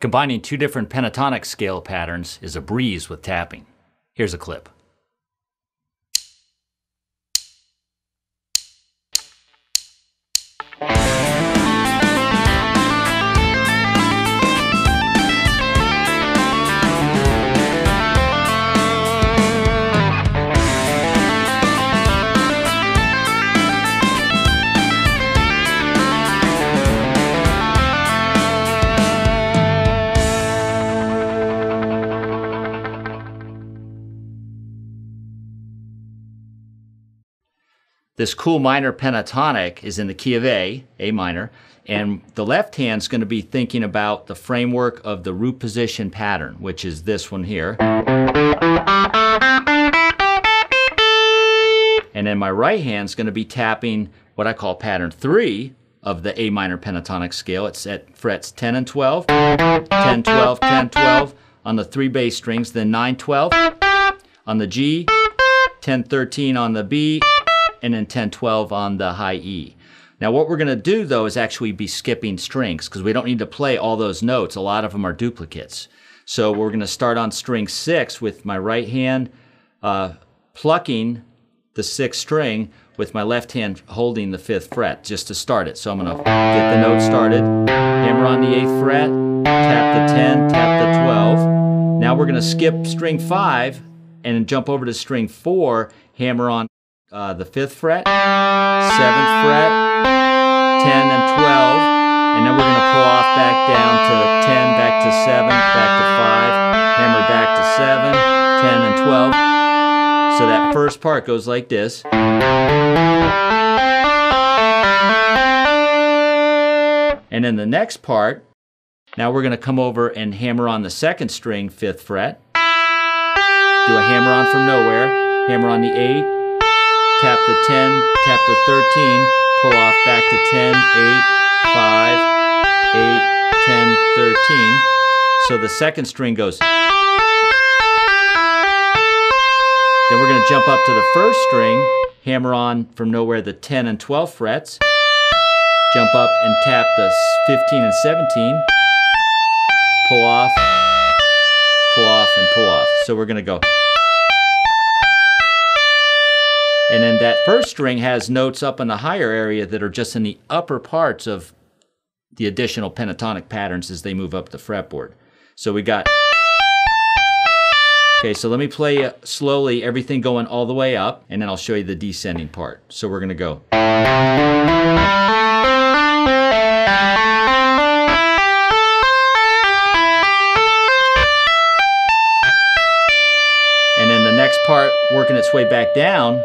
Combining two different pentatonic scale patterns is a breeze with tapping. Here's a clip. This cool minor pentatonic is in the key of A minor, and the left hand's going to be thinking about the framework of the root position pattern, which is this one here. And then my right hand's going to be tapping what I call pattern 3 of the A minor pentatonic scale. It's at frets 10 and 12, 10, 12, 10, 12 on the 3 bass strings, then 9, 12 on the G, 10, 13 on the B, and then 10, 12 on the high E. Now what we're going to do though is actually be skipping strings because we don't need to play all those notes. A lot of them are duplicates. So we're going to start on string 6 with my right hand plucking the 6th string with my left hand holding the 5th fret just to start it. So I'm going to get the note started, hammer on the 8th fret, tap the 10, tap the 12. Now we're going to skip string 5 and jump over to string 4, hammer on the 5th fret, 7th fret, 10 and 12, and then we're going to pull off back down to 10, back to 7, back to 5, hammer back to 7, 10 and 12. So that first part goes like this. And then the next part, now we're going to come over and hammer on the 2nd string, 5th fret, do a hammer on from nowhere, hammer on the 8, tap the 10, tap the 13, pull off back to 10, 8, 5, 8, 10, 13. So the 2nd string goes. Then we're going to jump up to the 1st string, hammer on from nowhere the 10 and 12 frets, jump up and tap the 15 and 17, pull off, and pull off. So we're going to go. And then that 1st string has notes up in the higher area that are just in the upper parts of the additional pentatonic patterns as they move up the fretboard. So we got, okay, so let me play slowly everything going all the way up, and then I'll show you the descending part. So we're going to go. And then the next part, working its way back down,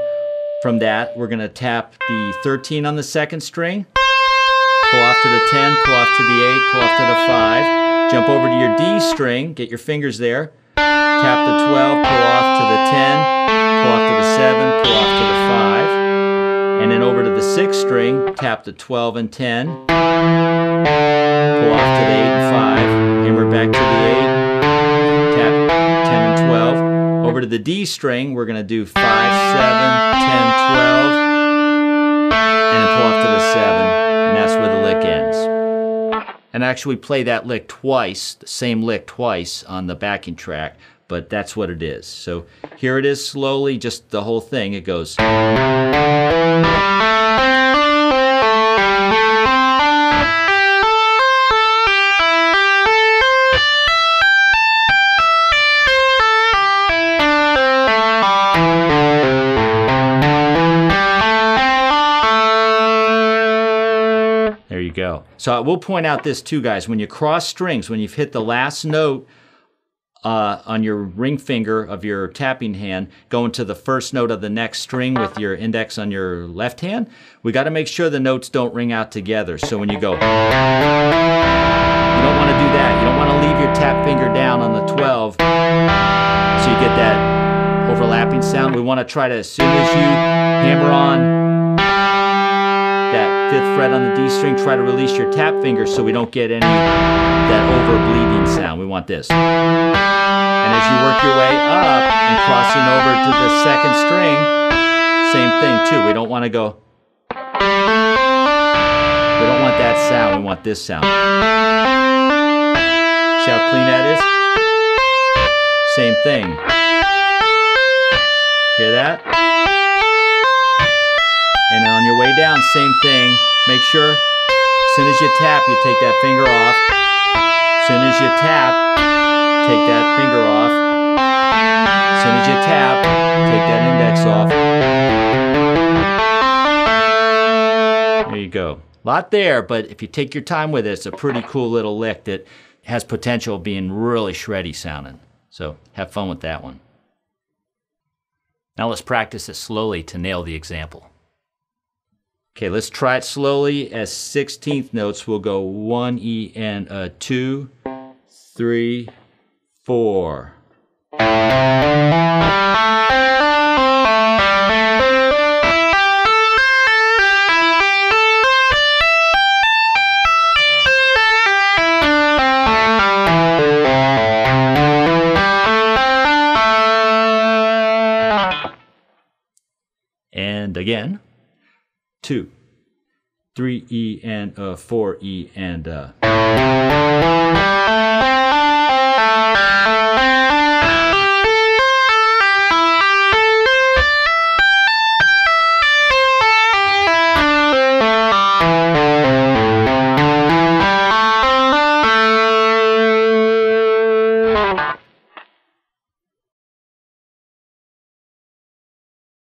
from that, we're going to tap the 13 on the 2nd string, pull off to the 10, pull off to the 8, pull off to the 5, jump over to your D string, get your fingers there, tap the 12, pull off to the 10, pull off to the 7, pull off to the 5, and then over to the 6th string, tap the 12 and 10, pull off to the 8 and 5, hammer back to the 8, tap 10 and 12, over to the D string, we're going to do 5, 7, 10, 12, and then pull off to the 7, and that's where the lick ends. And actually play that lick twice, the same lick twice on the backing track, but that's what it is. So here it is slowly, just the whole thing, it goes. There you go. So I will point out this too, guys. When you cross strings, when you've hit the last note on your ring finger of your tapping hand, going to the 1st note of the next string with your index on your left hand, we got to make sure the notes don't ring out together. So when you go, you don't want to do that. You don't want to leave your tap finger down on the 12 so you get that overlapping sound. We want to try to, as soon as you hammer on that 5th fret on the D string, try to release your tap finger so we don't get any that over bleeding sound. We want this. And as you work your way up and crossing over to the 2nd string, same thing too. We don't want to go. We don't want that sound. We want this sound. See how clean that is? Same thing. Hear that? And on your way down, same thing. Make sure as soon as you tap, you take that finger off. As soon as you tap, take that finger off. As soon as you tap, take that index off. There you go. A lot there, but if you take your time with it, it's a pretty cool little lick that has potential of being really shreddy sounding. So have fun with that one. Now let's practice it slowly to nail the example. Okay, let's try it slowly. As 16th notes, we'll go 1 E and a 2, 3, 4. And again, 2, 3 E and a 4 E and a.